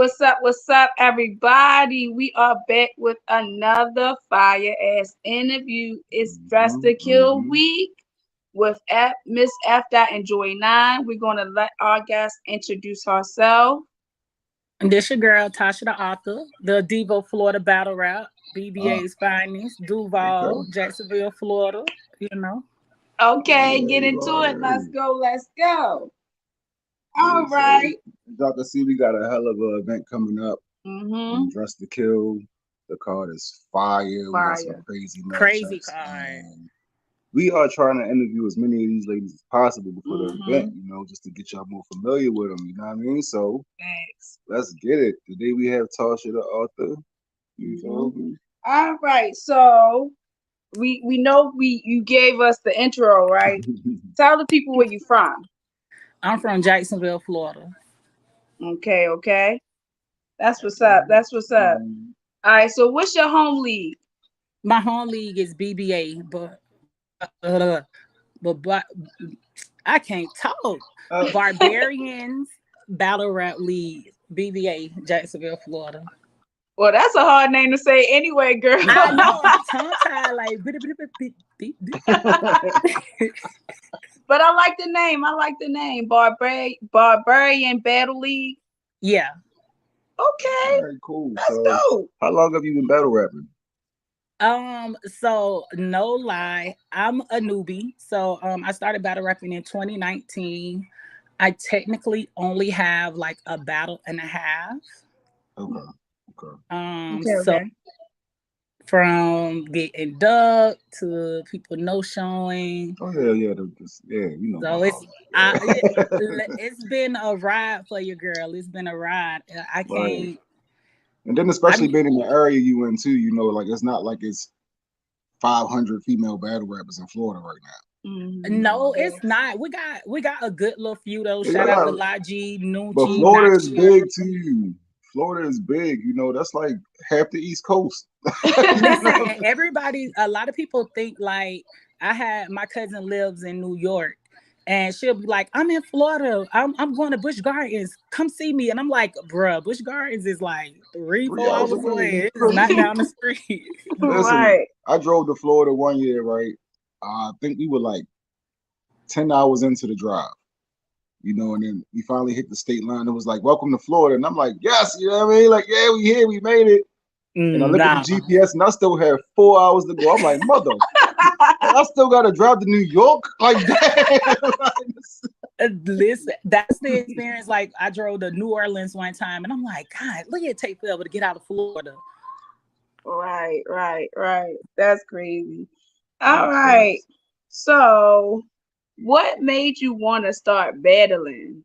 What's up, everybody? We are back with another fire ass interview. It's Dress to Kill week with Miss F. and Joy 9. We're gonna let our guest introduce herself. And this your girl, Tasha the author, the Devo, Florida battle rap, BBA's finest, Duval, Jacksonville, Florida, you know. Okay, get into it. Let's go. All right. Dr. C, we got a hell of an event coming up. Dress to Kill. The card is fire. We got some crazy card. We are trying to interview as many of these ladies as possible before the event, just to get y'all more familiar with them. You know what I mean? So let's get it. Today we have Tasha, the author. All right. So we know you gave us the intro, right? Tell the people where you from. I'm from Jacksonville, Florida. Okay. That's what's up. All right. So what's your home league? My home league is BBA, but I can't talk. Barbarians Battle Rap League, BBA, Jacksonville, Florida. Well, that's a hard name to say anyway, girl. I know, I'm tongue-tied like. But I like the name. Barbarian Battle League. Yeah. Okay. Very cool. That's dope. How long have you been battle rapping? So no lie, I'm a newbie. So I started battle rapping in 2019. I technically only have like a battle and a half. Okay. From getting ducked to people no showing. Oh yeah, you know. So it's been a ride for you, girl. It's been a ride. I can't. Right. And then especially being in the area you in too, like it's not like it's 500 female battle rappers in Florida right now. No, it's not. We got a good little few though. Shout out to Laji, Nucci. But Florida is big too. Florida is big, that's like half the East Coast. Listen, a lot of people think like my cousin lives in New York and she'll be like, I'm in Florida. I'm going to Busch Gardens. Come see me. And I'm like, bruh, Busch Gardens is like 3-4 hours away. It's not down the street. Listen, right. I drove to Florida one year, right? I think we were like 10 hours into the drive. And then we finally hit the state line. It was like, welcome to Florida. And I'm like, yes, you know what I mean? Like, yeah, we here, we made it. And I look at the GPS and I still have 4 hours to go. I'm like, mother, I still got to drive to New York? Like, damn. Listen, that's the experience. Like, I drove to New Orleans one time and I'm like, God, look at it take forever to get out of Florida. Right. That's crazy. All right. So what made you want to start battling?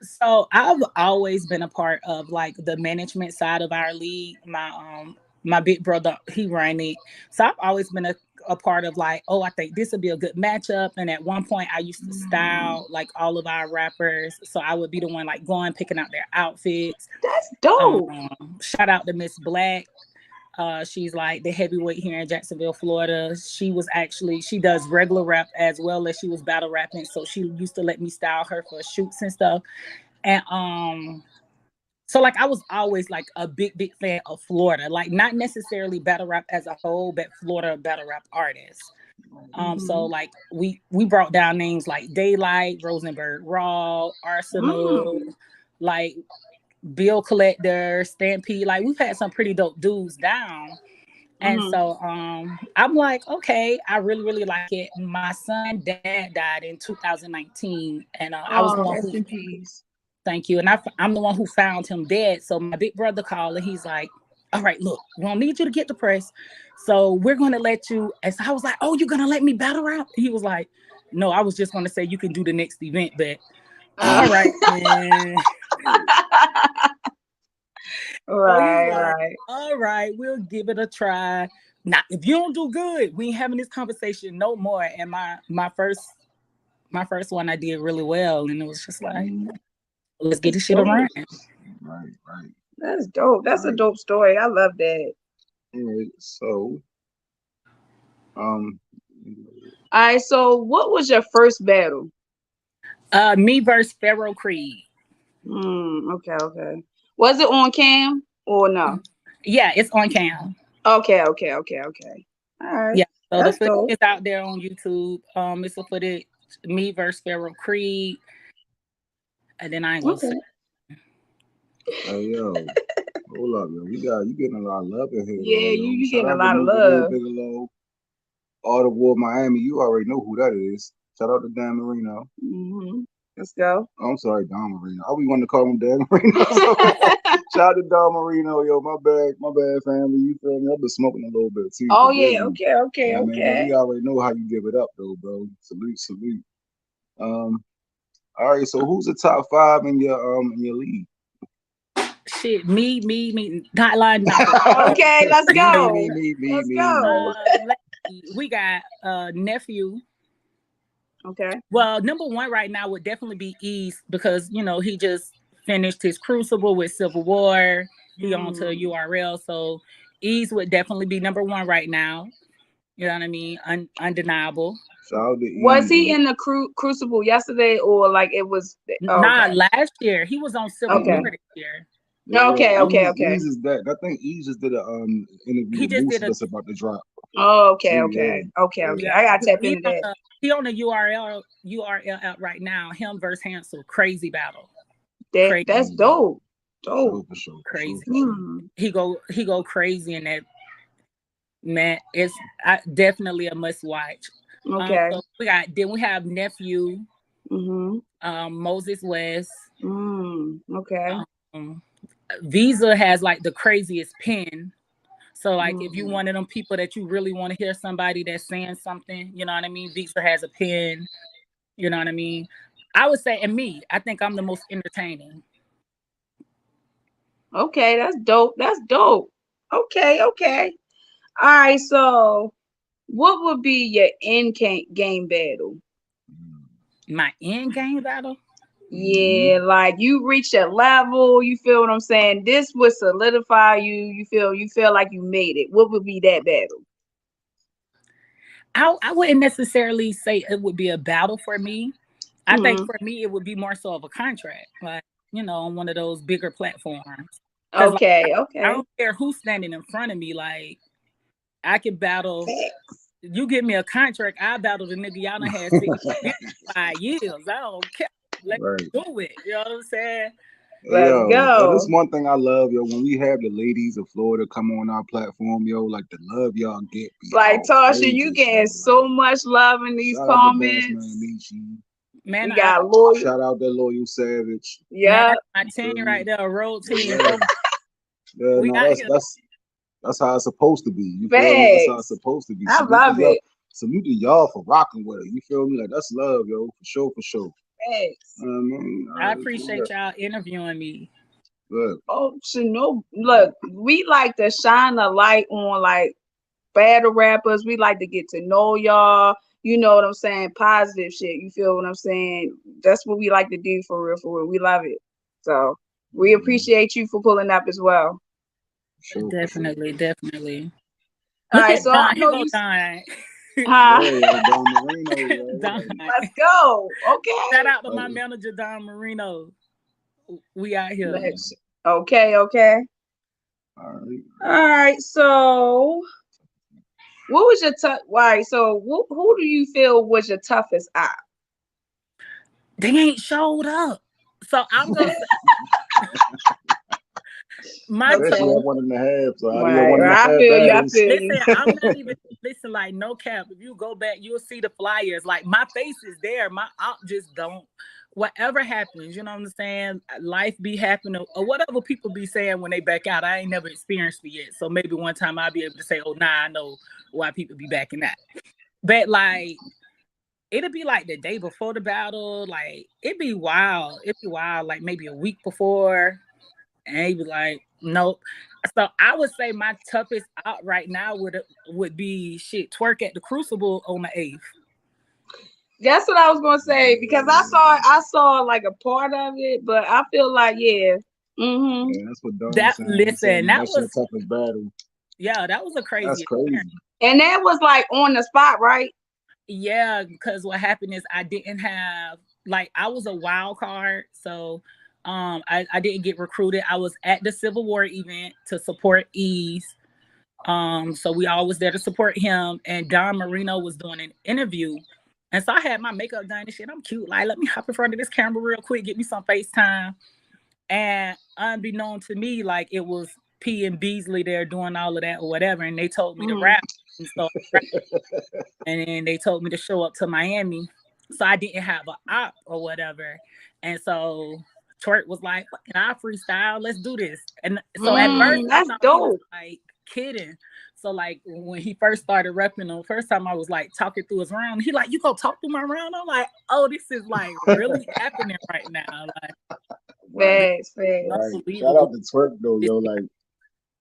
So I've always been a part of like the management side of our league. My big brother, he ran it. So I've always been a part of like, I think this would be a good matchup. And at one point I used to style like all of our rappers. So I would be the one like going, picking out their outfits. That's dope. Shout out to Miss Black. She's like the heavyweight here in Jacksonville, Florida. She does regular rap as well as she was battle rapping. So she used to let me style her for shoots and stuff. And so like I was always like a big fan of Florida, like not necessarily battle rap as a whole, but Florida battle rap artists. So like we brought down names like Daylight, Rosenberg Raw, Arsenal, like Bill Collector, Stampede, like we've had some pretty dope dudes down. And so I'm like, okay, I really like it. My son dad died in 2019 and I was the one who thank you. And I'm the one who found him dead. So my big brother called and he's like, all right, look, we don't need you to get depressed. So we're gonna let you. And so I was like, oh, you're gonna let me battle rap? He was like, no, I was just gonna say you can do the next event, but all right, man. Right. All right, we'll give it a try. Now, if you don't do good, we ain't having this conversation no more. And my first one, I did really well, and it was just like, let's get this shit around. Right. That's dope. That's a dope story. I love that. Anyway, so, all right. So, what was your first battle? Me versus Pharaoh Creed. Okay. Was it on cam or no? Yeah, it's on cam. Okay. All right. Yeah, so the That's footage dope. is out there on YouTube. It's a footage me versus Pharaoh Creed, and then I ain't gonna say. Okay. Hey yo, hold up, yo. You getting a lot of love in here, Yeah, though, you yo. you Shout getting a out to lot of Movable love. Bigelow, Art of War Miami. You already know who that is. Shout out to Dan Marino. Let's go. Oh, I'm sorry, Don Marino. I always wanted to call him Dan Marino. Shout out to Don Marino, yo. My bad, family. You feel me? I've been smoking a little bit too. Oh Forgive yeah. me. Yeah, man. But we Okay. already know how you give it up, though, bro. Salute. Um. All right. So who's the top five in your league? Shit, me, not lying number. Okay. Let's go. Let's Me. go. Let's see. We got nephew. Okay. Well, number one right now would definitely be East because he just finished his Crucible with Civil War. He on to U.R.A.M. So Ease would definitely be number one right now. You know what I mean? Undeniable. Shout out to Was he Easy. in the Crucible yesterday, or like it was? Nah, Okay. last year he was on Civil Okay. War this year. Yeah, Okay. Ease is that. I think Ease just did a interview He with just Boosie did a that's about to drop Oh, okay. too. Yeah, yeah. yeah. I gotta tap He into on that. he on the URL out right now. Him versus Hansel, crazy battle, That crazy, that's dope. Dope. For sure. crazy. Hmm. He go crazy in that. Man, it's definitely a must watch. Okay. So we have nephew, Mm-hmm. Moses West. Okay. Um, Visa has like the craziest pen. So like if you Mm. one of them people that you really want to hear somebody that's saying something, you know what I mean? Visa has a pen, you know what I mean? I would say, and me, I think I'm the most entertaining. Okay, that's dope. That's dope. Okay. All right. So, what would be your game battle? My end game battle. Mm-hmm. Yeah, like you reached a level. You feel what I'm saying? This would solidify you. You feel like you made it. What would be that battle? I wouldn't necessarily say it would be a battle for me. I think Hmm. for me it would be more so of a contract, like on one of those bigger platforms. Because like I Okay. don't care who's standing in front of me. Like I could battle. Facts. You give me a contract, I battle the nigga y'all done had sitting 5 years. I don't care. Let's Right. do it. You know what I'm saying? Let's Yo, this go. one thing I love, yo, when we have the ladies of Florida come on our platform, yo, like the love y'all get be Like Tasha, you outrageous, yo. getting so much love in these Shout out to Boss Man comments. Nietzsche. Man, We got loyal. Shout out that Loyal Savage. man, Yeah. my You team feel me? right there, a road team. Yeah, yeah, We no, out here. that's how it's supposed to be. You feel me? That's how it's Facts. supposed to be. I love it. Salute to y'all for rocking with it. You feel me? Like that's love, yo, for sure. Facts. I mean, I appreciate y'all interviewing me. good. Oh, so no, look, we like to shine a light on like battle rappers. We like to get to know y'all. You know what I'm saying? Positive shit. You feel what I'm saying? That's what we like to do for real, for real. We love it. So we appreciate you for pulling up as well. For sure. Definitely. All Look right, at so I Don. Here know go you. Don. Huh? Yeah, yo, Don Marino, yo. Don. Let's go. Shout Okay. out to my manager, Don Marino. We out here. Let's. Okay. All right. All right. So, what was your tough? Why? So, who do you feel was your toughest out? They ain't showed up. So I'm gonna say my Especially Okay. at 1.5. So how do your Right. one and a I half feel you. I battles? feel you. listen, I'm not even listen like no cap. If you go back, you'll see the flyers. Like my face is there. My out just don't. Whatever happens, you know what I'm saying? Life be happening or whatever people be saying when they back out. I ain't never experienced it yet. So maybe one time I'll be able to say, oh nah, I know why people be backing out. But like it'll be like the day before the battle, like it'd be wild. It'd be wild, like maybe a week before. And he'd be like, nope. So I would say my toughest out right now would be shit twerk at the Crucible on the 8th. That's what I was gonna say because I saw like a part of it, but I feel like yeah. Yeah, that's what Don That saying. He said listen, that that's your was toughest battle. that was a That's crazy crazy. experience. And that was like on the spot, right? Yeah, because what happened is I didn't have like I was a wild card, so I didn't get recruited. I was at the Civil War event to support Ease. So we all was there to support him, and Don Marino was doing an interview. And so I had my makeup done and shit. I'm cute. Like, let me hop in front of this camera real quick, get me some FaceTime. And unbeknown to me, like it was P and Beasley there doing all of that or whatever. And they told me to rap. And so and then they told me to show up to Miami. So I didn't have an op or whatever. And so Twerk was like, fucking I freestyle, let's do this. And so at first I That's thought he was dope. like kidding. So like when he first started repping the first time I was like talking through his round, he like, you gonna talk through my round? I'm like, oh, this is like really happening right now. Like Fast. Right. Shout unbelievable. out to Twerk though, yo. Like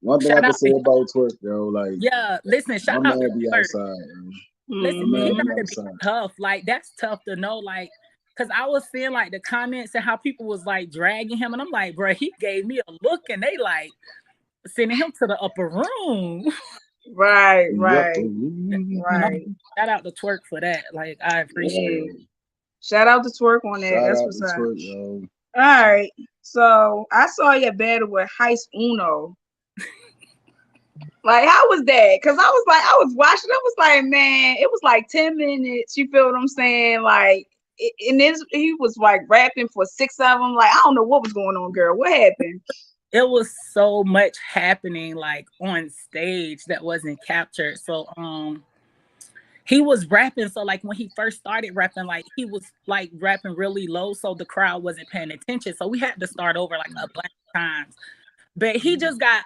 one thing I Shout can out say to about Twerk, yo, like yeah, listen, my shout out to man be Twerk. outside, yo. Listen, My he man be gotta be outside. tough. Like that's tough to know. Like, cause I was seeing like the comments and how people was like dragging him, and I'm like, bro, he gave me a look, and they like sending him to the upper room. Right. Yep. You know, shout out to Twerk for that. Like, I appreciate it. Yeah. Shout out to Twerk on that. Shout That's out what's to up. Twerk, yo. All right. So I saw your battle with Heist Uno. Like, how was that? Because I was watching. I was like, man, it was like 10 minutes. You feel what I'm saying? Like, and this he was like rapping for 6 of them. Like, I don't know what was going on, girl. What happened? It was so much happening like on stage that wasn't captured. So he was rapping. So like when he first started rapping, like he was like rapping really low, so the crowd wasn't paying attention. So we had to start over like a bunch of times. But he just got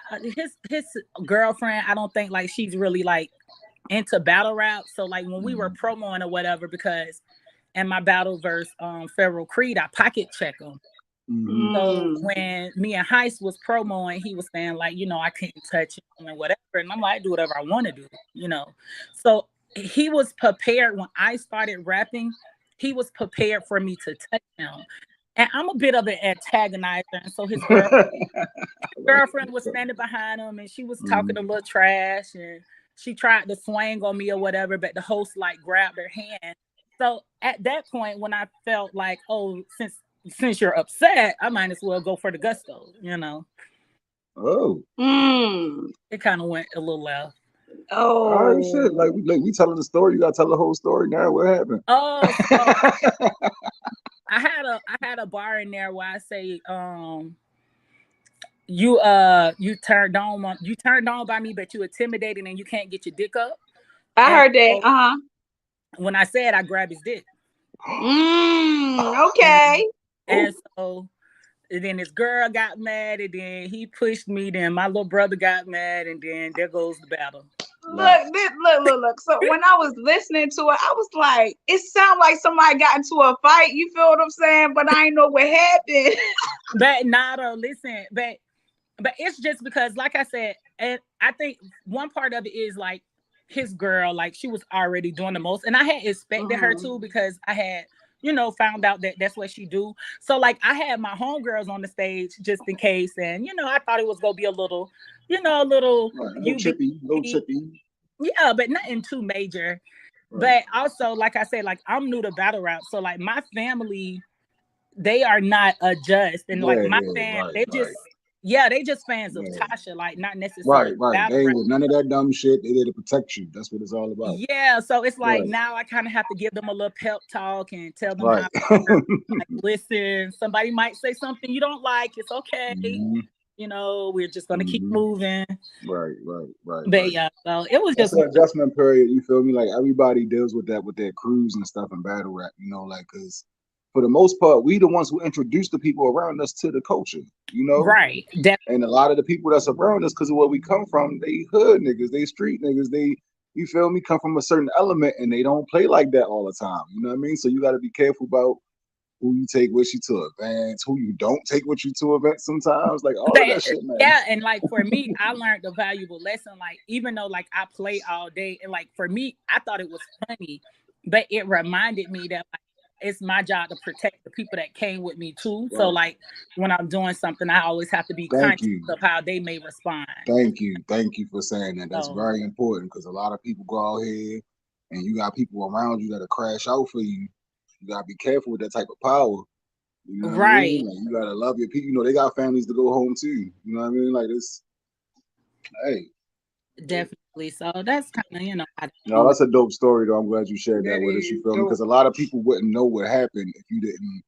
his girlfriend. I don't think like she's really like into battle rap. So like when we were promoing or whatever, because in my battle verse, Feral Creed, I pocket check him. So when me and Heist was promoing, he was saying like, you know, I couldn't touch him and whatever. And I'm like, I do whatever I want to do, you know. So he was prepared when I started rapping. He was prepared for me to touch him. And I'm a bit of an antagonizer. And so his girlfriend was standing behind him and she was talking a little trash and she tried to swing on me or whatever, but the host like grabbed her hand. So at that point, when I felt like, oh, since you're upset, I might as well go for the gusto, you know. Oh. It kind of went a little left. All right, shit. Like we telling the story. You gotta tell the whole story now. What happened? Oh, so I had a bar in there where I say, you turned on by me, but you intimidated and you can't get your dick up. I And heard that. so when I said, I grabbed his dick. Okay. And so and then his girl got mad, and then he pushed me. Then my little brother got mad, and then there goes the battle. Look. So when I was listening to it, I was like, it sounded like somebody got into a fight. You feel what I'm saying? But I ain't know what happened. But nada, listen, but it's just because, like I said, and I think one part of it is like his girl, like she was already doing the most, and I had expected her to because I had, you know, found out that that's what she do. So like I had my homegirls on the stage just in case, and you know I thought it was gonna be a little, you know, a little chippy. Yeah, but nothing too major. Right. But also, like I said, like I'm new to battle rap, so like my family, they are not adjust, and like my they just fans of Tasha, like not necessarily right. They ain't with none of that dumb shit. They there to protect you. That's what it's all about. Yeah, so it's like now I kind of have to give them a little pep talk and tell them how like, listen, somebody might say something you don't like. It's okay. You know, we're just gonna keep moving. Right. But yeah, so it was that's just an adjustment period. You feel me? Like everybody deals with that with their crews and stuff in battle rap. You know, like because for the most part, we the ones who introduce the people around us to the culture. You know, right? And a lot of the people that's around us, because of where we come from, they hood niggas, they street niggas, they, you feel me, come from a certain element, and they don't play like that all the time. You know what I mean? So you got to be careful about who you take with you to events, who you don't take with you to events sometimes, like all of that shit, man. Yeah, and like for me, I learned a valuable lesson. Like even though like I play all day, and like for me, I thought it was funny, but it reminded me that like, it's my job to protect the people that came with me too. Right. So like when I'm doing something, I always have to be conscious of how they may respond. Thank you for saying that. That's very important because a lot of people go out here and you got people around you that'll crash out for you. You gotta be careful with that type of power. You know what I Right. mean? Like you gotta love your people. You know, they got families to go home to. You know what I mean? Like this. Hey. Definitely. So that's kind of, how to No, do it. that's a dope story though. I'm glad you shared that That with us. You is feel me? dope. Because a lot of people wouldn't know what happened if you didn't,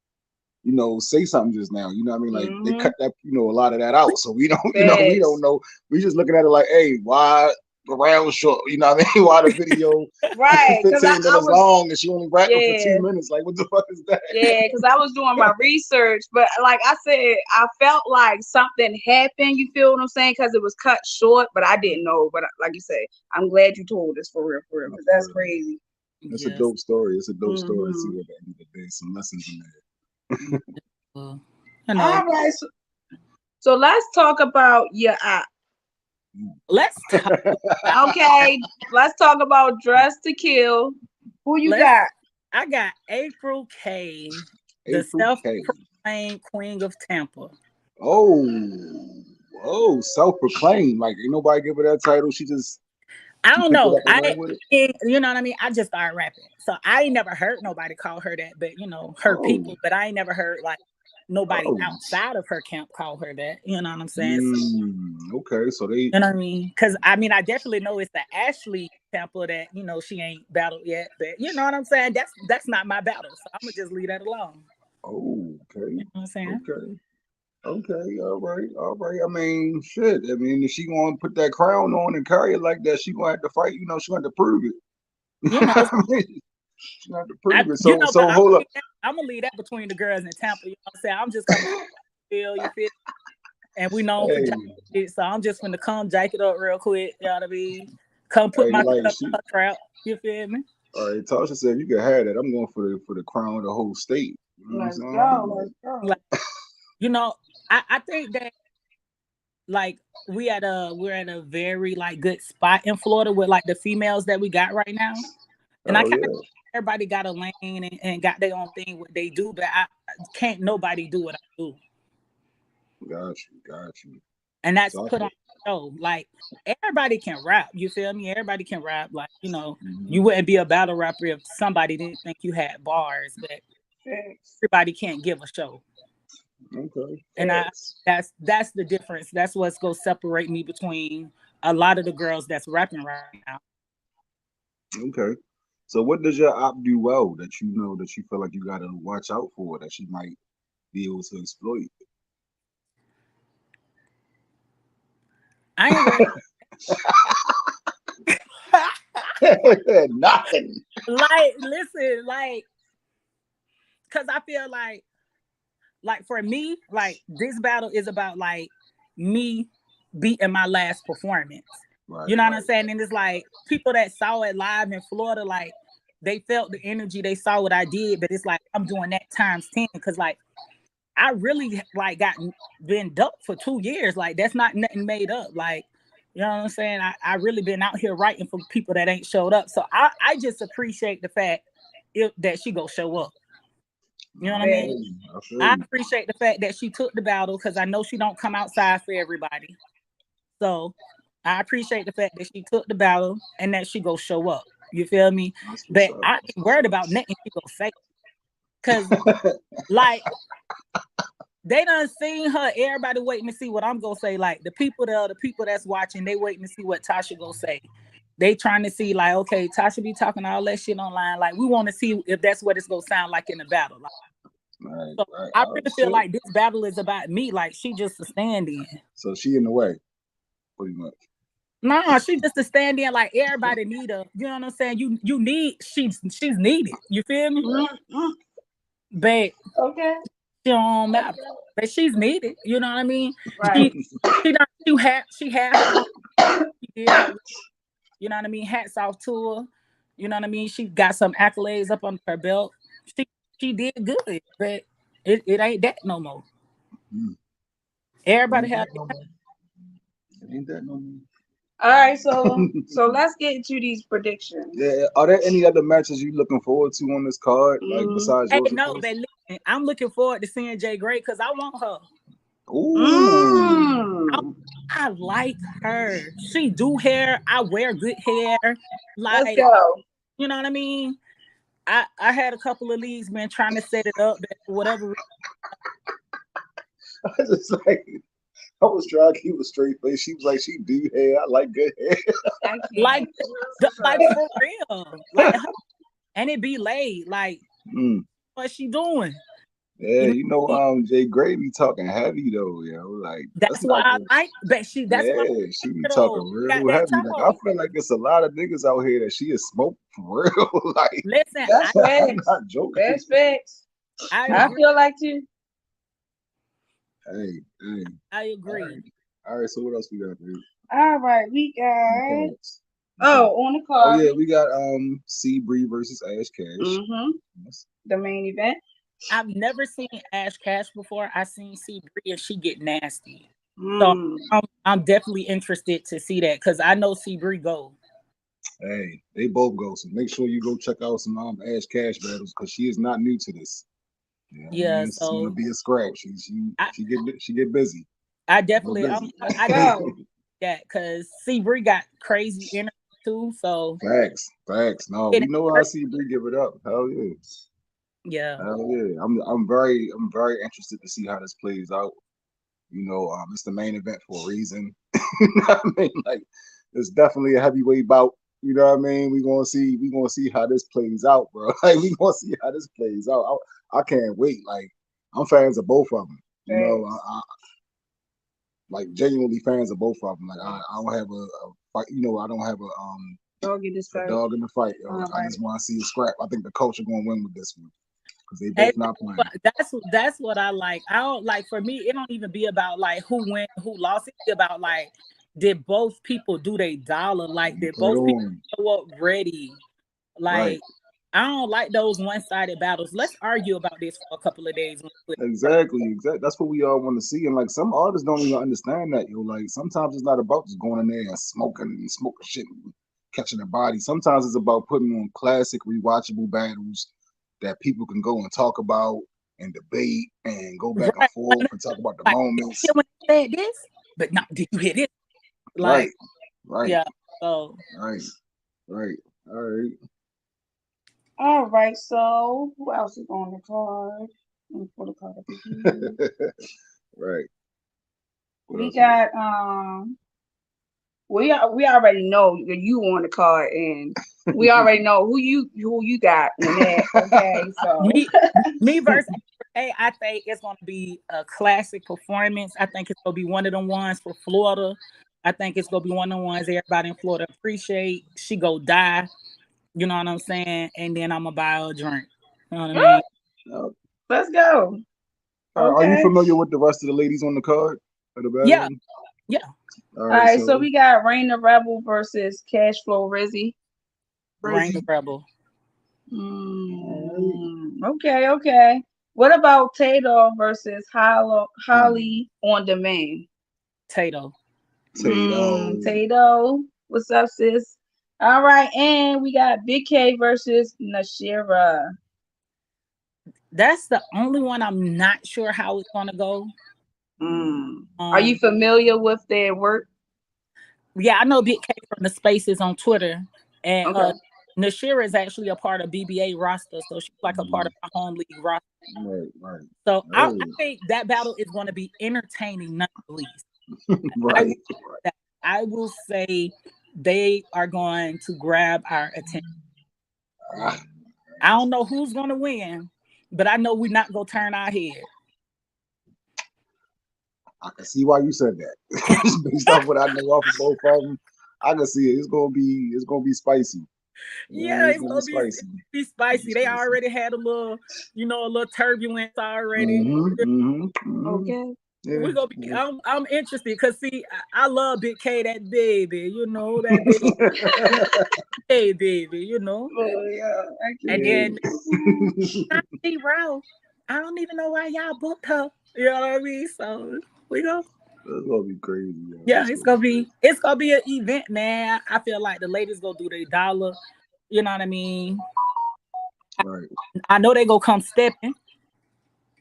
say something just now. You know what I mean? Like they cut that, a lot of that out. So we don't, we don't Facts. know. We just looking at it like, hey, why the round short? You know what I mean? Why the video Right, 15 because I minutes was, long and she only rapping for yeah, 2 minutes? Like what the fuck is that? yeah, because I was doing my research, but like I said, I felt like something happened. You feel what I'm saying? Because it was cut short, but I didn't know. But like you say, I'm glad you told us for real, because that's crazy. It's a Yes. dope story. It's a dope story to see Mm-hmm. at the end of the day. Some lessons in there. Well, All right, so let's talk about your app. let's talk. Okay, let's talk about Dress to Kill. Who you Let's. got? I got April K, the April K. self-proclaimed Queen of Tampa. Self-proclaimed. Like ain't nobody give her that title. I She don't picked it know. up and ran with it. You know what I mean? I just started rapping. So I ain't never heard nobody call her that, but her Oh, people, but I ain't never heard like nobody oh. outside of her camp call her that. You know what I'm saying? So, Okay, so they. you know what I mean? Because I mean, I definitely know it's the Ashley Temple that she ain't battled yet, but you know what I'm saying? That's not my battle, so I'm gonna just leave that alone. Oh, okay, You know what I'm saying? okay, okay. All right, all right. I mean, shit. I mean, if she gonna put that crown on and carry it like that, she gonna have to fight. She gonna have to prove it. You know, I mean, she gonna have to prove it. So, but hold up. I'm gonna leave that between the girls in Tampa. You know what I'm saying? I'm just coming to feel you feel, and we known for Hey, jacket, so I'm just gonna come jack it up real quick. You know what I mean? Come put hey, my like stuff she. in her trap. You feel me? All right, Tasha said you can have that. I'm going for the crown of the whole state. You know what I'm Let's saying? go. Let's go. Like, you know, I think that like we're at a very like good spot in Florida with like the females that we got right now. And I Oh kind of yeah. everybody got a lane and got their own thing what they do, but I can't nobody do what I do. Got you, got you. And that's So I put on feel. the show. Like everybody can rap, you feel me? Everybody can rap. Like, you Mhm. wouldn't be a battle rapper if somebody didn't think you had bars, but Facts. everybody can't give a show. Okay. And Facts. that's the difference. That's what's gonna separate me between a lot of the girls that's rapping right now. Okay. So what does your op do well that you know that you feel like you gotta watch out for that she might be able to exploit? I ain't worried. Nothing. Like, listen, like, cause I feel like for me, like this battle is about like me beating my last performance. Right, You know what I'm right. saying? And it's like people that saw it live in Florida, like they felt the energy, they saw what I did, but it's like I'm doing that times 10 because like I really like been ducked for 2 years. Like that's not nothing made up. Like, you know what I'm saying? I really been out here writing for people that ain't showed up. So I just appreciate the fact that she go show up. You know what I I mean? feel you. I feel I you. appreciate the fact that she took the battle because I know she don't come outside for everybody. So I appreciate the fact that she took the battle and that she go show up. You feel me? That's what's But up. I That's ain't what's worried about nothing she go say. Cause like they done seen her, everybody waiting to see what I'm gonna say. Like the people that's watching, they waiting to see what Tasha gonna say. They trying to see like, okay, Tasha be talking all that shit online. Like we want to see if that's what it's gonna sound like in the battle. Like, right, so right. I Oh really feel shit. like this battle is about me. Like she just a stand-in. So she in the way, pretty much. No, she just a stand-in. Like everybody need a. You know what I'm saying? You need she's needed. You feel me? Mm-hmm. But Okay. she don't matter. But she's needed. You know what I mean? Right. She she had her run. She did her. You know what I mean? Hats off to her. You know what I mean? She got some accolades up on her belt. She she did good, but it ain't that no more. Mm. Everybody Ain't have. that no more. Ain't that no more. All right. So let's get into these predictions. Yeah. Are there any other matches you looking forward to on this card, like Mm. besides Hey, yours, of no, course? but listen, I'm looking forward to seeing G.R.A.M because I want her. Ooh. I, Mm. I like her. She do hair. I wear good hair. Let's Like, go. you know what I mean? I had a couple of leads, man, trying to set it up, but for whatever reason, I was just like, I was trying to keep a straight face. She was like, she do hair. I like good hair. I can't. like like for real, like, and it be late, like Mm. what she doing? Yeah, You know, you know, J.R.A.M be talking heavy though, yo. Like that's that's why not I the like, but that's yeah, why she be you talking know, got real that heavy. Like I toe. feel like it's a lot of niggas out here that she is smoked for real. Like Listen, That's I'm facts. not joking. That's facts. I I agree. feel like you. Hey, hey. I All agree. right. All right, so what else we got, dude? All right, we On the got. cards. On the Oh card. yeah, we got C Bree versus Ash Cash. Mm-hmm. Yes. The main event. I've never seen Ash Cash before. I seen C Bree and she get nasty. So Mm. I'm definitely interested to see that because I know C Bree go. Hey, they both go. So make sure you go check out some Ash Cash battles because she is not new to this. You know what I Yeah, mean? It's gonna so be a scrap. I, She get busy. I Real definitely busy. Let's I definitely go. that because C Bree got crazy energy too. So Facts. Facts. No, it, we know how C Bree give it up. Hell yeah. yeah, Hell yeah. I'm very interested to see how this plays out. You know, it's the main event for a reason. You know what I mean? Like, it's definitely a heavyweight bout. You know what I mean? We gonna see how this plays out, bro. Like, we gonna see how this plays out. I can't wait. Like, I'm fans of both of them. You know, Facts. like genuinely fans of both of them. Like, I don't have a fight. You know, I don't have Dog in this a fight. dog in the fight. Yo. All I right. just want to see a scrap. I think the coach are gonna win with this one because they hey, both not playing. but that's what I like. I don't like for me. It don't even be about like who win, who lost. It's about like did both people do they dollar? Like did Put it both people on. show up ready? Right. Like I don't like those one-sided battles. Let's argue about this for a couple of days. Exactly, exactly. That's what we all want to see. And like some artists don't even understand that, yo. Like sometimes it's not about just going in there and smoking shit, and catching a body. Sometimes it's about putting on classic, rewatchable battles that people can go and talk about and debate and go back and Right. forth and talk about the Like, did you hear moments. when he said this? But no, did you hear this? Right, Like, right, yeah. So right, right. All right. All right. So who else is on the card? Let me pull the card up again. Right. What We else we got? got we already know you on the card, and we already know who you got in that. Okay, so me me versus A, I think it's gonna be a classic performance. I think it's gonna be one of them ones for Florida. I think it's gonna be one of the ones everybody in Florida appreciate. She go die, you know what I'm saying? And then I'm gonna buy her a drink. You know what I mean? Uh, let's go. are you Okay. familiar with the rest of the ladies on the card of the Yeah, battle? yeah. All All right, right. So so we got Rain the Rebel versus Cash Flow Rizzy. Rain the Brizzy. Rebel. All right. Okay. Okay. What about Tato versus Hmm. Holly on Demand? Tato. Tato. Tato. What's up, sis? All right, and we got Big K versus Nashira. That's the only one I'm not sure how it's gonna go. Are you Um, familiar with their work? yeah, I know Big K from the spaces on Twitter, and Okay. Nashira is actually a part of BBA roster, so she's like a part Mhm. of my home league roster. Right, right. So I Oh, think that battle is going to be entertaining, not the least. I will, right. I will say they are going to grab our attention. Ah, I don't know who's going to win, but I know we're not going to turn our head. I can see why you said that. Based off what I know off of both of them, I can see it. It's gonna be spicy. You know what I Yeah, mean? It's it's gonna be gonna spicy. be It's gonna be spicy. They spicy. already had a little, a little turbulence already. Mm-hmm. Mm-hmm. Mm-hmm. Okay. Yeah. We're gonna be. Yeah. I'm interested because see, I love Big K, that baby. That baby, hey baby. Oh yeah, I And can't. then Yeah. Nancy Rowe, I don't even know why y'all booked her. You know what I mean? So we go. That's gonna be crazy, yo. Yeah, That's gonna be crazy. it's gonna be an event, man. I feel like the ladies go do their dollar. You know what I mean? Right. I know they go come stepping.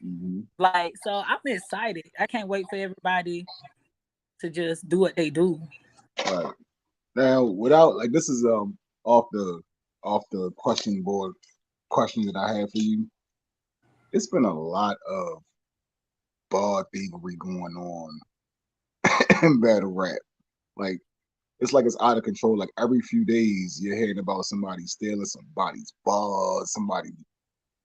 Mm-hmm. Like, so I'm excited. I can't wait for everybody to just do what they do. Right. Now, without like this is off the question board. question that I have for you. It's been a lot of bar thievery going on in battle rap. Like it's like it's out of control. Like every few days, you're hearing about somebody stealing somebody's bars, somebody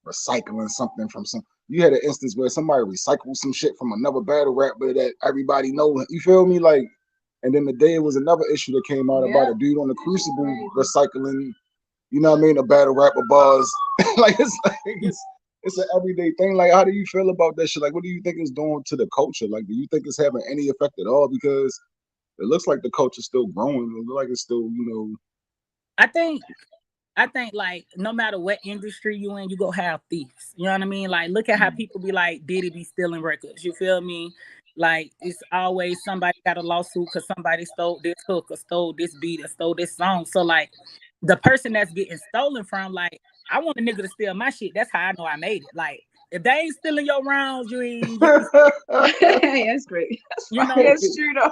recycling something from some. You had an instance where somebody recycled some shit from another battle rapper that everybody know. You feel me? Like, and then the day it was another issue that came out about a dude on the Crucible recycling. You know what I mean? A battle rapper bars. Like it's an everyday thing. Like, how do you feel about that shit? Like, what do you think it's doing to the culture? Like, do you think it's having any effect at all? Because it looks like the culture's still growing. It looks like it's still, I think like no matter what industry you in, you go have thieves. You know what I mean? Like look at how people be like, Diddy be stealing records. You feel me? Like it's always somebody got a lawsuit because somebody stole this hook or stole this beat or stole this song. So like the person that's getting stolen from, like I want a nigga to steal my shit. That's how I know I made it. Like if they ain't stealing your rounds, you ain't That's great. you know. That's true though.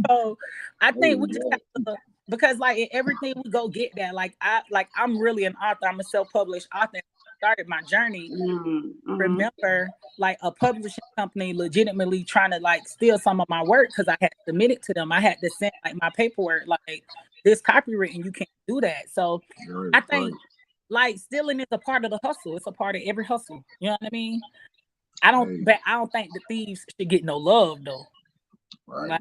So I think we just have to, because like in everything we go get that. Like I'm really an author. I'm a self-published author. Started my journey. Remember, like a publishing company legitimately trying to like steal some of my work because I had submitted to them. I had to send like my paperwork, like this copywritten, you can't do that. So I think like stealing is a part of the hustle. It's a part of every hustle. You know what I mean? I don't think the thieves should get no love though. Right.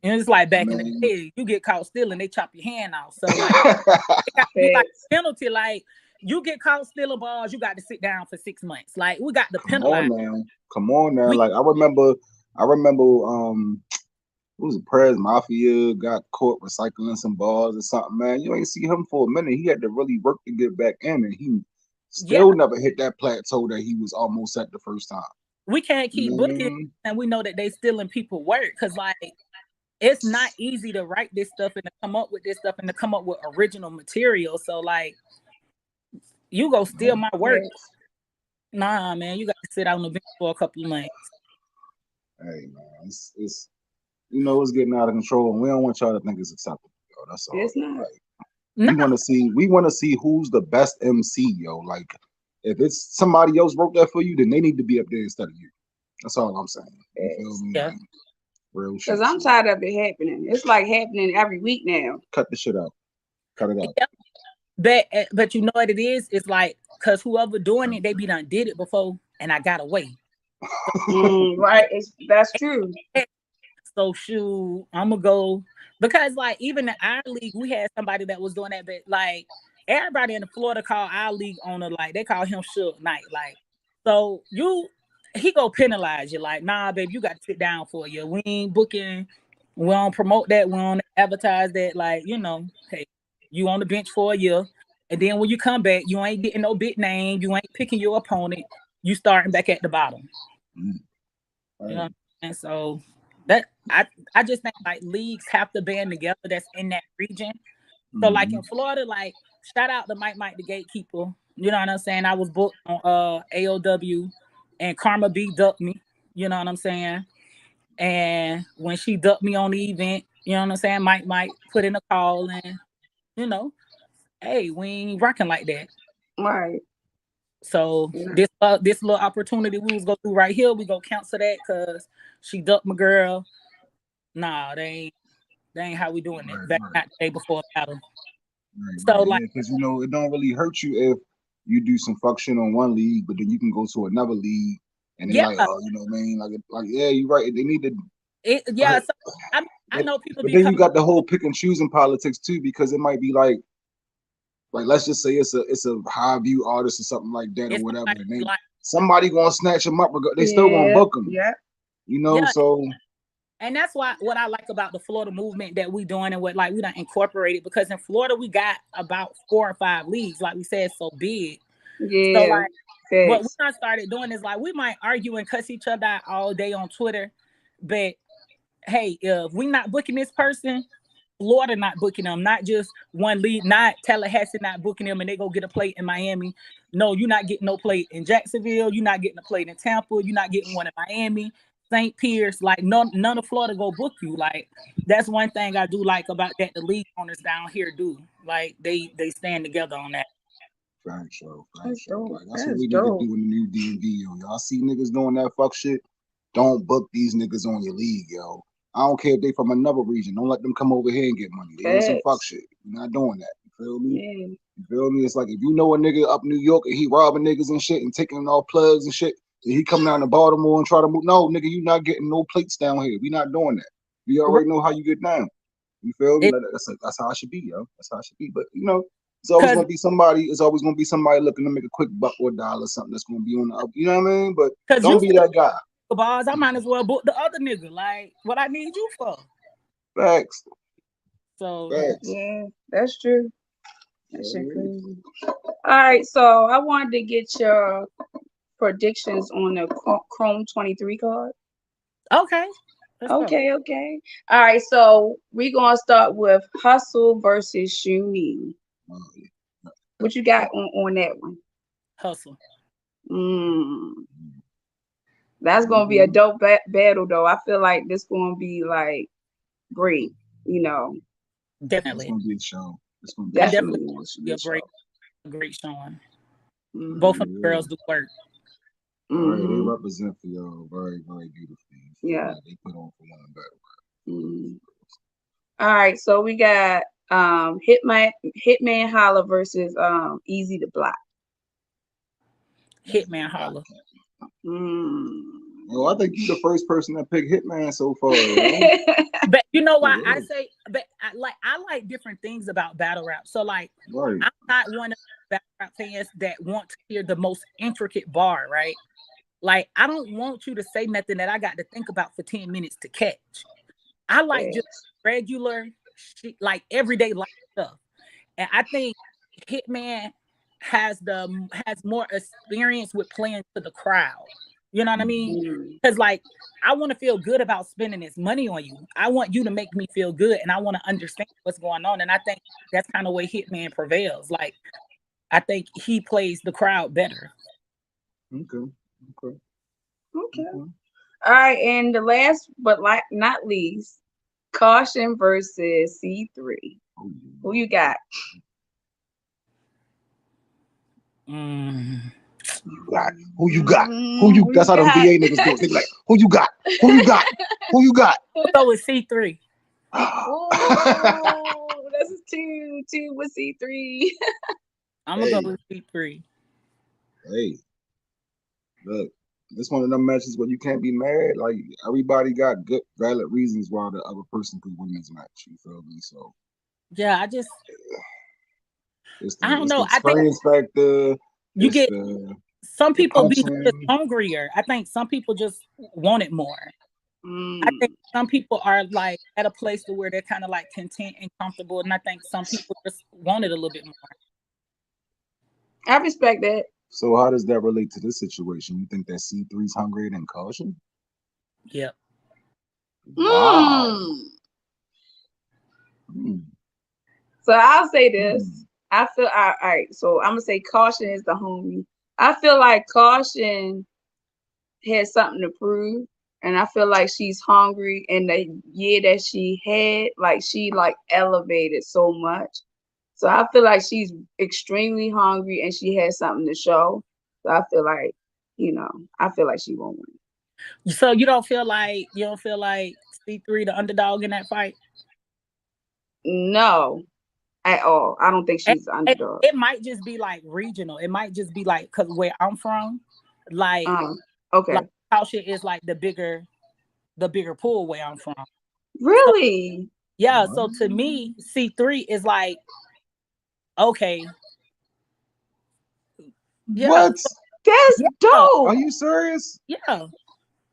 And it's like back in the day, you get caught stealing, they chop your hand off. So like, it got to be like a penalty. Like you get caught stealing bars, you got to sit down for 6 months. Like we got to penalize. Come on now. Like I remember, it was a Prez Mafia got caught recycling some bars or something. Man, you ain't see him for a minute. He had to really work to get back in, and he still never hit that plateau that he was almost at the first time. We can't keep booking, and we know that they stealing people work because like it's not easy to write this stuff and to come up with this stuff and to come up with original material. So like you go steal my work. Nah, man, you got to sit out on the bench for a couple of months. Hey man, it's it's getting out of control, and we don't want y'all to think it's acceptable, yo. That's all. It's not. Like, we want to see who's the best MC, yo. Like if it's somebody else wrote that for you, then they need to be up there instead of you. That's all I'm saying. You feel me? Yeah. Like, real shit. Because I'm tired of it happening. It's like happening every week now. Cut the shit out. Cut it out. Yeah. But you know what it is? It's like because whoever doing it, they be done did it before, and I got away. Right. That's true. So shoot, I'm gonna go because like even in our league, we had somebody that was doing that, but like everybody in the Florida call our league owner, like they call him Suge Knight. Like, so he go penalize you, like, nah, baby, you got to sit down for you. We ain't booking, we don't promote that, we don't advertise that, like, hey, you on the bench for a year. And then when you come back, you ain't getting no big name, you ain't picking your opponent, you starting back at the bottom. You know, and so that I just think like leagues have to band together that's in that region. So like in Florida, like shout out to Mike the Gatekeeper. You know what I'm saying? I was booked on AOW and Karma B ducked me. You know what I'm saying? And when she ducked me on the event, you know what I'm saying? Mike put in a call and hey, we ain't rocking like that. Right. So this little opportunity we was gonna do right here, we go cancel that because she ducked my girl. Nah, they ain't how we doing it. Back the day before battle. So like, because it don't really hurt you if you do some fuck shit on one league, but then you can go to another league and they're like, oh, you know what I mean? Like yeah, you're right. They need to. So I know people. But then you got the whole pick and choosing politics too, because it might be like let's just say it's a high view artist or something like that or whatever. And somebody gonna snatch them up. They still gonna book them. Yeah. So. And that's what I like about the Florida movement that we doing and what like we done incorporated, because in Florida we got about 4 or 5 leagues, like we said, so big. Yeah. So like what we done started doing is like we might argue and cuss each other out all day on Twitter, but hey, if we not booking this person, Florida not booking them, not just one league, not Tallahassee not booking them and they go get a plate in Miami. No, you're not getting no plate in Jacksonville, you're not getting a plate in Tampa, you're not getting one in Miami. St. Pierce, like none of Florida go book you. Like that's one thing I do like about that the league owners down here do. Like they stand together on that. Facts, yo. That's Facts, yo. dope. Like, that's what That's we need to dope. do in the new DMV, yo. Y'all see niggas doing that fuck shit? Don't book these niggas on your league, yo. I don't care if they from another region. Don't let them come over here and get money. They on some fuck Facts. shit. You're not doing that. You feel me? Yeah. You feel me? It's like if you know a nigga up New York and he robbing niggas and shit and taking all plugs and shit, and he come down to Baltimore and try to move. No, nigga, you not getting no plates down here. We not doing that. We Right. already know how you get down. You feel me? It, Like, that's how I should be, yo. That's how I should be. But you know, it's always cause gonna be somebody. It's always gonna be somebody looking to make a quick buck or a dollar, something that's gonna be on the up. You know what I mean? But cause don't you be still that guy. the bars, I might as well book the other nigga. Like, what I need you for? Facts. So Facts. Yeah, that's true. That shit Yeah. crazy. All right, so I wanted to get your predictions on the Chrome 23 card. okay, let's go. Okay, okay. All right, so we're gonna start with Hustle versus Shuni. Uh, What you got on that one? Hustle. Mm, that's gonna be a mhm. dope battle, though. I feel like this gonna be like great. You know, It's Definitely. gonna be a show. It's gonna be I a show. definitely definitely. It should be be a a great, show. great showing. Both Mm-hmm. of the Yeah. girls do work. All right, they Mm-hmm. represent for y'all very, very beautifully. You feel Yeah. me? They put on for one battle. Mm-hmm. All right, so we got Hitman Holla versus Easy to Block. Easy to Hitman block. Holla. Mm. Yo, I think you the first person that picked Hitman so far, yo. But you know why I For say, but I like different things about battle rap. So like, real. Right. I'm not one of the battle rap fans that want to hear the most intricate bar, right? Like, I don't want you to say nothing that I got to think about for 10 minutes to catch. I like just Facts. regular shit, like everyday life stuff. And I think Hitman has more experience with playing to the crowd. You know what I mean? Mm. Because like I want to feel good about spending this money on you. I want you to make me feel good, and I want to understand what's going on. And I think that's kind of where Hitman prevails. Like I think he plays the crowd better. Okay. Okay. Okay. Okay. All right, and the last but like not least, Caution versus C3. Oh, Who yeah. you got? Mm. Got? Who you got? Who you? Who That's you how them got? VA niggas do it. They be like, who you got? Who you got? Who you got? We'll go with C3. Oh, that's a two with C3. I'm gonna go Hey, with C3. hey, look. This one of them matches where you can't be mad. Like everybody got good, valid reasons why the other person could win this match. You feel me? So Yeah, I don't it's the know. I think experience factor. you It's get some the people be just punching. hungrier. I think some people just want it more. I think Mm, some people are like at a place to where they're kind of like content and comfortable, and I think some people just want it a little bit more. I respect that. So how does that relate to this situation? You think that C3's hungrier than Caution? Yep. Wow. Mm. Hmm. So I'll say this. Hmm. I feel all right. So I'm gonna say Caution is the homie. I feel like Caution has something to prove, and I feel like she's hungry. And the year that she had, like she like elevated so much. So I feel like she's extremely hungry, and she has something to show. So I feel like, I feel like she won't win. So you don't feel like C3 the underdog in that fight? No, at all. I don't think It, she's the it, underdog. it might just be like regional. It might just be like because where I'm from, like Um, like okay. Tasha is like the bigger pool where I'm from. So Really? yeah, What? so to me, C3 is like okay, yeah, What? That's yeah, Are dope. you serious? yeah.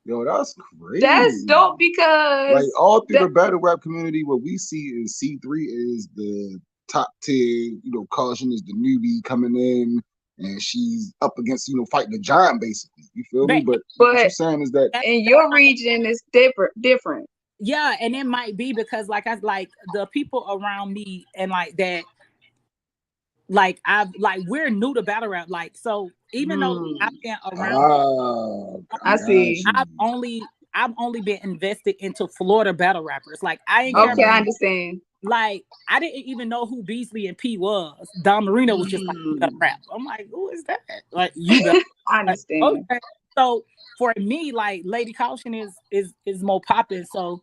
Yo, that's That's crazy. dope Like because all through the that battle rap community, what we see is C3 is the top tier, Caution is the newbie coming in and she's up against, fighting the giant basically. You feel me? But But what you're but saying is that that, in that your might, region is different. yeah, and it might be because like I like the people around me and like that, like I've like we're new to battle rap, like so even though I've Hmm. been around ah, I got see. you. I've only been invested into Florida battle rappers. Like I ain't care Okay, about I Right. understand. like I didn't even know who Beasley and P was. Don Marino was just like, you better Mm, rap. I'm like, who is that? Like, you better. I Like, understand. okay. So for me, like Lady Caution is more popping. So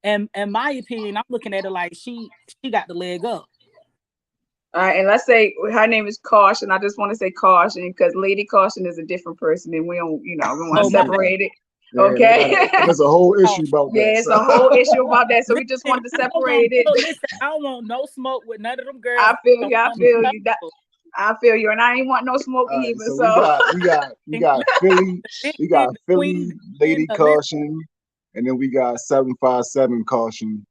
in my opinion, I'm looking at it like she got the leg up. All right, and let's say her name is Caution. I just want to say Caution because Lady Caution is a different person, and we don't, we want to Oh my bad. separate it. Yeah, Okay. there's a whole Oh, issue about that. Yeah, it's So. a whole issue about that. So we just listen, wanted to I don't want separate it. listen, I don't want no smoke with none of them girls. I feel Don't you. I want feel no you. I feel you, and I ain't want no smoke All right, either. so So we got Philly, we got listen, Philly Lady listen. Caution, and then we got 757 Caution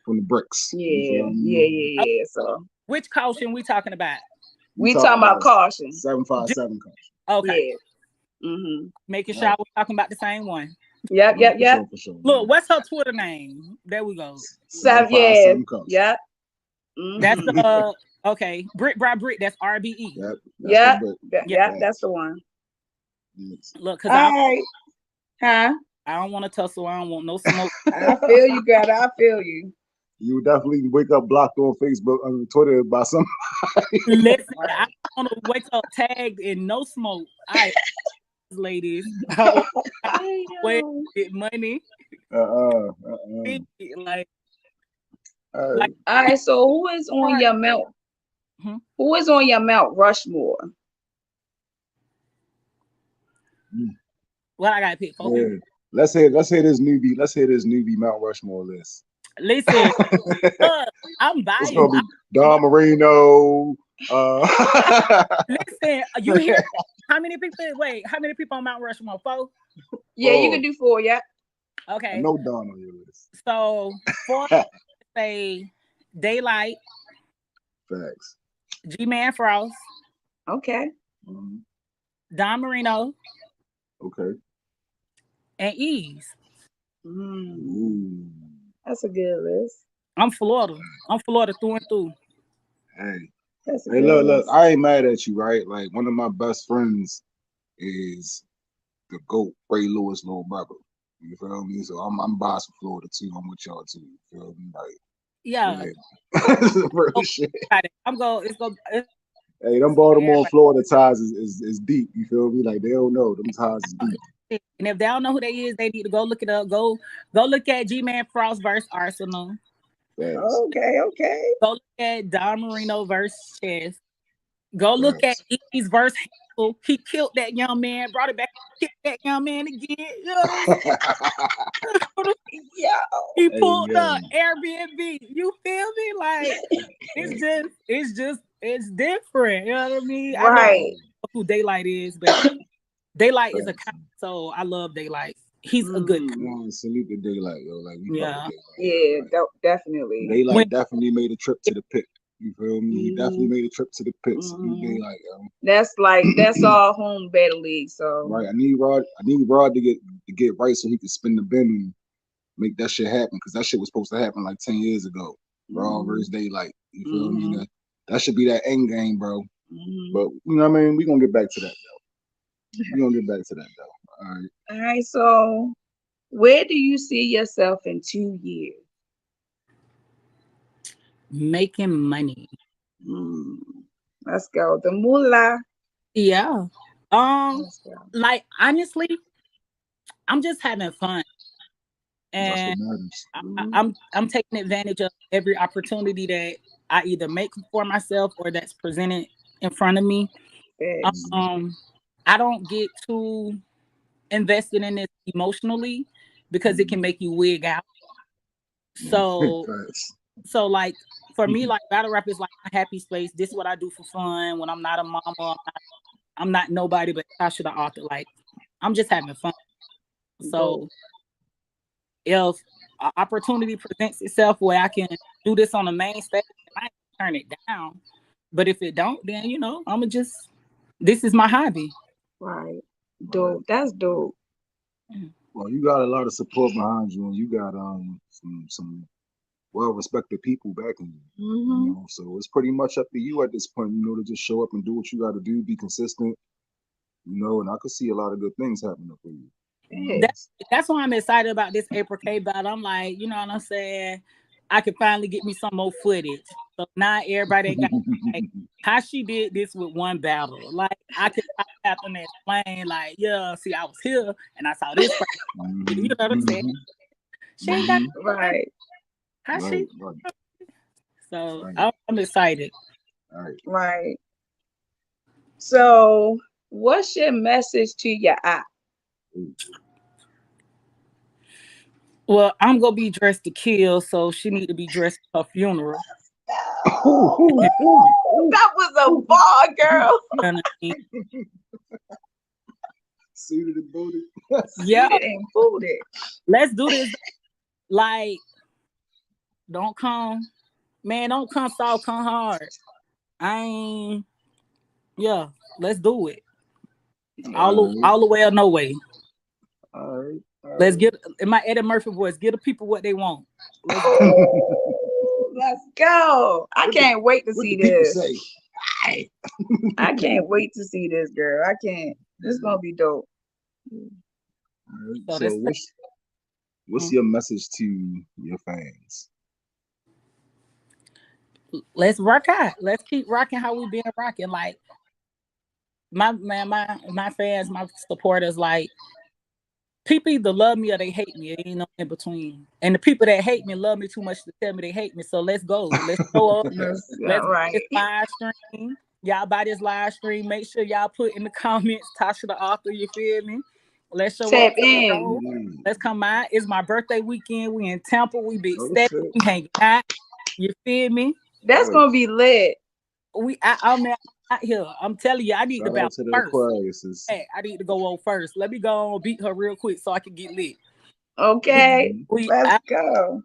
from the bricks. You yeah, feel yeah, me? yeah, yeah. So Which caution we talking about? We we talking about Caution. 757 Caution. Okay, Yeah. Mm-hmm. making All sure I right, was talking about the same one. Yep. no, Yep. Yep. for sure. Look, what's her Twitter name? There we go. Seven. Yeah. 757 Caution. Yep. That's Mm-hmm. okay. Brick by Brick. That's RBE. Yep, that's the Yep. brick. Yeah. Yep. That's Facts. the one. Yes. Look, cause All right. Huh? I don't want to tussle. I don't want no smoke. I feel you, girl. I feel you. You would definitely wake up blocked on Facebook, on Twitter by some. Listen, I don't want to wake up tagged in no smoke. I ladies, I want I to know. get money. Like Uh, like All right. So who is on part. your Mount? Mhm. Who is on your Mount Rushmore? What I got to pick four yeah. people. Let's hear this newbie. Let's hear this newbie Mount Rushmore list. Listen, look, I'm It's biased. gonna be Don Marino. Listen, you hear how many people? Wait, how many people on Mount Rushmore? Four. Yeah, you can do four. Yep. I Okay, know Don on your list. so four say Daylight, Facts. G.R.A.M Frost, Okay. Mhm. Don Marino, Okay. and Ease. Mm, Ooh. that's a good list. I'm Florida. I'm Florida through and through. Hey. That's a Hey, good look. list. I ain't mad at you, right? Like one of my best friends is the GOAT, Ray Lewis' little brother. You feel me? So I'm biased for Florida too. I'm with y'all too. You feel me? Like, Yeah. real Oh, shit. I'm going. It's Hey, them for Baltimore, everybody. Florida ties is deep. You feel me? Like they don't know them ties is deep. And if they don't know who they is, they need to go look it up. Go look at G.R.A.M Frost versus Arsenal. Facts, Okay. Okay. Go look at Don Marino versus Chess. Go look at facts. Ease versus Hansel. He killed that young man, brought it back, killed that young man again. You know what I'm saying? Yeah. He Hey pulled yo, up Airbnb. You feel me? Like it's different. You know what I mean? I know Right. who Daylight is, but Daylight is a facts. cop, so I love Daylight. He's a good cop. Mm, Salute to Daylight, yo. Like we fuck with Yeah. Daylight, yo. yeah. Like Definitely. When Daylight definitely made a trip to the pit. You feel me? He definitely Hmm. made a trip to the pit. Salute Hmm. Daylight, yo. That's all home battle league. So Right. I need Rod to get right so he could spin the bin and make that shit happen. Cause that shit was supposed to happen like 10 years ago. Rod hmm versus Daylight. You feel me? hmm That should be that end game, bro. hmm But you know what I mean? We're gonna get back to that though. We're gonna get back to that though. All right. All right. So where do you see yourself in 2 years? making money. Mm, let's go. The moolah. Yeah. Um, Let's go. like honestly, I'm just having fun. That's what And matters. Hmm. I'm taking advantage of every opportunity that I either make for myself or that's presented in front of me. Facts. Mhm. Um, I don't get too invested in it emotionally because it can Mhm. make you wig out. So Facts. like for me, like battle rap is like my happy space. This is what I do for fun when I'm not a mama. I'm not nobody but Tasha the author. Like I'm just having fun. Dope. So if an opportunity presents itself where I can do this on the main stage, I ain't turn it down. But if it don't, then I'ma just this is my hobby. Right. Right. Dope. That's dope. Well, you got a lot of support behind you, and you got some well respected people backing you. You Hmm. know, so it's pretty much up to you at this point. You know, to just show up and do what you got to do, be consistent. You know, and I could see a lot of good things happening for you. You know, That, Facts. that's why I'm excited about this April K battle. I'm like, you know what I'm saying? I could finally get me some more footage. So now everybody ain't got like how she did this with one battle. Like I could tap and explain, like, yeah, see, I was here and I saw this person. You know what I'm saying? She ain't got right. how she. Right. So Right. I'm excited. All right. Right. So, what's your message to your eye? Well, I'm gonna be dressed to kill, so she need to be dressed for her funeral. That was a bar, girl. You know what I mean? Suited and booted. Yeah, Suited and booted. let's do this. Like, don't come, man. Don't come soft, come hard. I ain't. Yeah, let's do it. All the way or no way. All right. Let's get in my Eddie Murphy voice. Get the people what they want. Let's go. Let's go. I can't wait to What see the people this. say? Hey. I can't wait to see this, girl. I can't. This is gonna be dope. All right. So So what's your message to your fans? let's rock out. Let's keep rocking how we been rocking. Like my fans, my supporters, like people either love me or they hate me. It ain't no in between. And the people that hate me love me too much to tell me they hate me. So let's go. Let's show up. Let's buy this live stream. Y'all buy this live stream. Make sure y'all put in the comments Tasha the author. You feel me? Let's show Tap up to the show. in. Let's come out. It's my birthday weekend. We in Tampa. We big Oh steady. shit. We hanging out. You feel me? That's gonna be lit. I'm out here. I'm telling you, I need to Shout battle out to the first. Aquariuses. Hey, I need to go on first. Let me go on beat her real quick so I can get lit. Okay, let's go.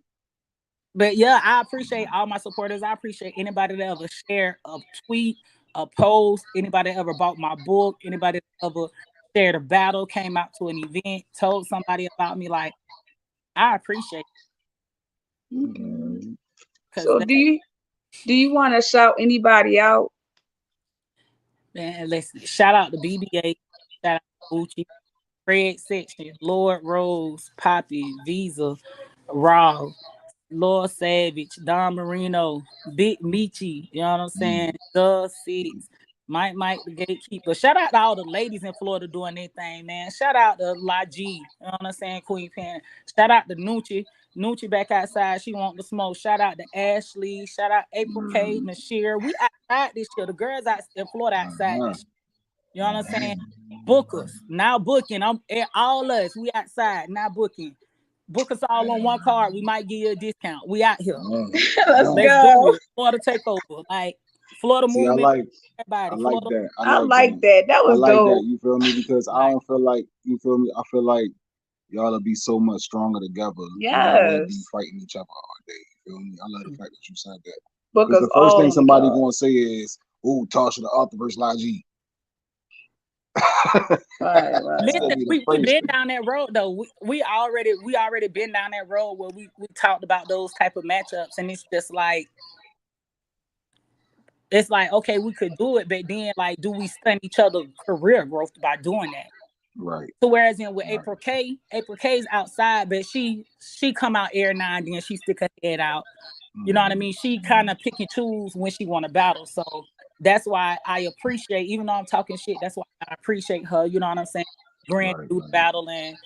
But yeah, I appreciate all my supporters. I appreciate anybody that ever shared a tweet, a post, anybody that ever bought my book, anybody that ever shared a battle, came out to an event, told somebody about me. Like, I appreciate it. Okay. So do you want to shout anybody out? Man, listen, shout out to BBA, shout out to Gucci, Red Section, Lord Rose, Poppy, Visa, Raw, Lord Savage, Don Marino, Big Michi, you know what I'm saying? The Six, Mike the Gatekeeper. Shout out to all the ladies in Florida doing their thing, man. Shout out to La G, you know what I'm saying? Queen Pen. Shout out to Nucci back outside. She want the smoke. Shout out to Ashley. Shout out April K, Nashir. We outside this year. The girls out in Florida outside this year. You know what I'm saying? Bookers. Now booking. I'm all us. We outside. Now booking. Book us all on one card. We might give you a discount. We out here. Let's Let's go. do it. Florida takeover. Like Florida See, movement. I Everybody. like Florida. that. I like that. That I was like dope. that. You feel me? Because I don't feel like you feel me. I feel like y'all will be so much stronger together. Y'all wouldn't be fighting each other all day. You feel me? I love the fact that you said that. Because the first thing somebody gonna say is, "Ooh, Tasha the author versus Laji." Right. Listen, we been down that road though. We already been down that road where we talked about those type of matchups, and it's just like okay, we could do it, but then like, do we stunt each other's career growth by doing that? Right. So whereas in with April K's outside, but she come out every now and then. She stick her head out. You know what I mean? She kind of pick and choose when she want to battle. So that's why I appreciate, even though I'm talking shit, that's why I appreciate her. You know what I'm saying? Grand do the battle and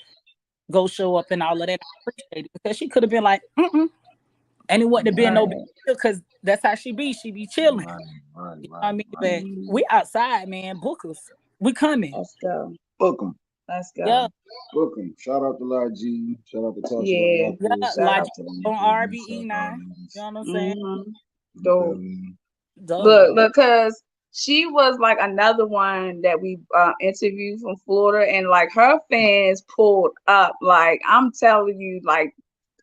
go show up and all of that. I appreciate it because she could have been like, and it wouldn't have been no big deal because that's how she be. She be chilling. Right. You know what I mean? But we outside, man. Book us. We coming. Let's go. Book them. Let's go. Yeah. Book them. Shout out to La G. Shout out to Tasha. Yeah. Like on RBE9. You know what I'm saying? Dope. Look, because she was like another one that we interviewed from Florida, and like her fans pulled up. Like I'm telling you, like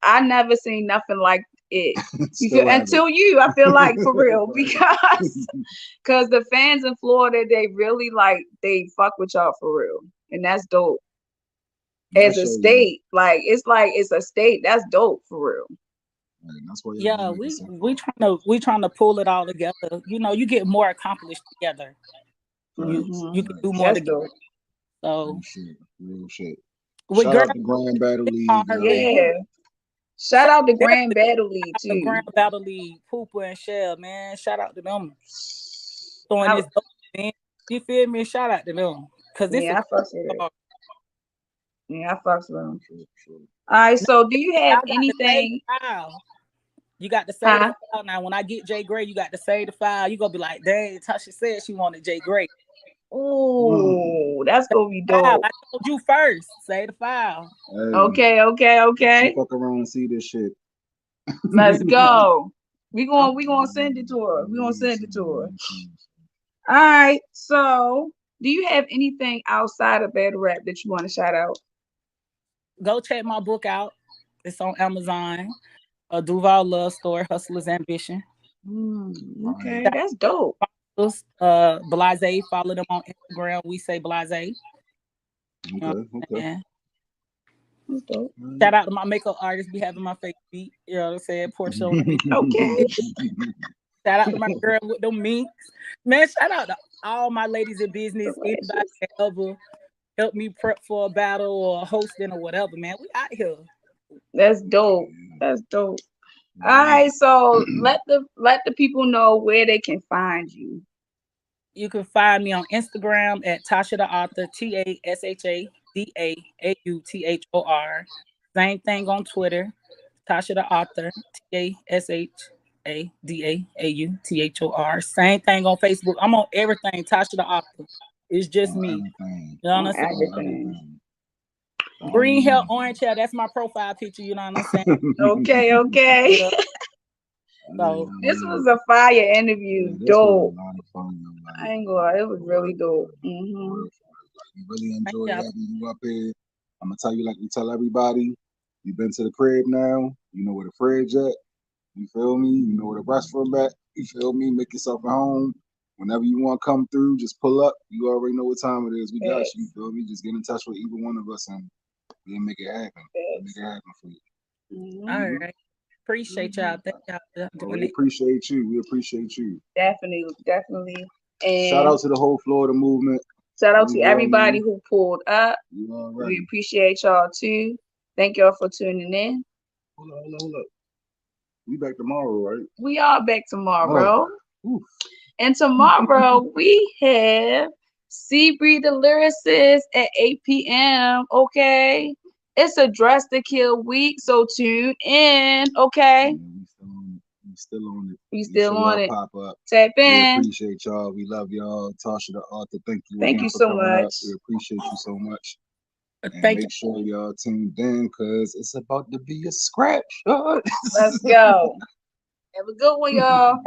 I never seen nothing like it. You feel until you, I feel like for real because the fans in Florida, they really they fuck with y'all for real, and that's dope. As a state, it's a state that's dope for real. That's why we trying to pull it all together. You know, you get more accomplished together. You can do more together. So real shit. With Shout out to Grand Battle League. Shout out to Grand Battle League the too. Grand Battle League, Pooper and Shell, man. Shout out to them. Throwing I, this dope, man. You feel me? Shout out to them. Cause it's a yeah, I fucks with it. Yeah, I fucks with them. All right, so do you have y'all got to save anything? the file. You got to save Huh? the file. Now, when I get G.R.A.M, you got to save the file. You gonna be like, dang, Tasha said she wanted G.R.A.M. Ooh, that's gonna be File. dope. I told you first. Save the file. Hey, Okay. fuck around and see this shit. Let's go. We gonna send it to her. We gonna send it to her. All right. So, do you have anything outside of battle rap that you want to shout out? Go check my book out. It's on Amazon. A Duval Love Story, Hustler's Ambition. Okay, that's dope. Blase, follow them on Instagram. We say Blase. Okay. That's dope. Shout out to my makeup artist, be having my face beat. You know what I'm saying? Portia on the beat. Okay. Shout out to my girl with them minks. Man, shout out to all my ladies in business. Anybody that ever help me prep for a battle or hosting or whatever, man. We out here. That's dope. That's dope. All right, so let the people know where they can find you. You can find me on Instagram at Tasha the Author, TASHADAAUTHOR. Same thing on Twitter, Tasha the Author, TASHADAAUTHOR. Same thing on Facebook. I'm on everything, Tasha the Author. It's just me. You know what I'm saying? Green hair, orange hair. That's my profile picture. You know what I'm saying? Okay. Yeah. So this was a fire interview. Yeah, dope. Was a lot of fun, I ain't gonna lie, it was really dope. We really enjoyed having you up here. I'm gonna tell you like we tell everybody. You've been to the crib now. You know where the fridge at. You feel me? You know where the restroom at. You feel me? Make yourself at home. Whenever you want to come through, just pull up. You already know what time it is. We got you. You feel me? Just get in touch with either one of us and we'll make it happen. Make it happen for you. All right. Appreciate y'all. Thank y'all for doing We appreciate you. We appreciate you. Definitely. And shout out to the whole Florida movement. Shout out to everybody who pulled up. We appreciate y'all too. Thank y'all for tuning in. Hold up. We back tomorrow, right? We are back tomorrow. And tomorrow we have Seabree the Lyricist at 8 p.m. Okay. It's a Dress to Kill week, so tune in. Okay. We still on it. We still on it. Pop up. Tap in. We appreciate y'all. We love y'all. Tasha the Author, thank you. Thank you so much. We appreciate you so much. And make sure y'all tuned in because it's about to be a scratch. Let's go. Have a good one, y'all.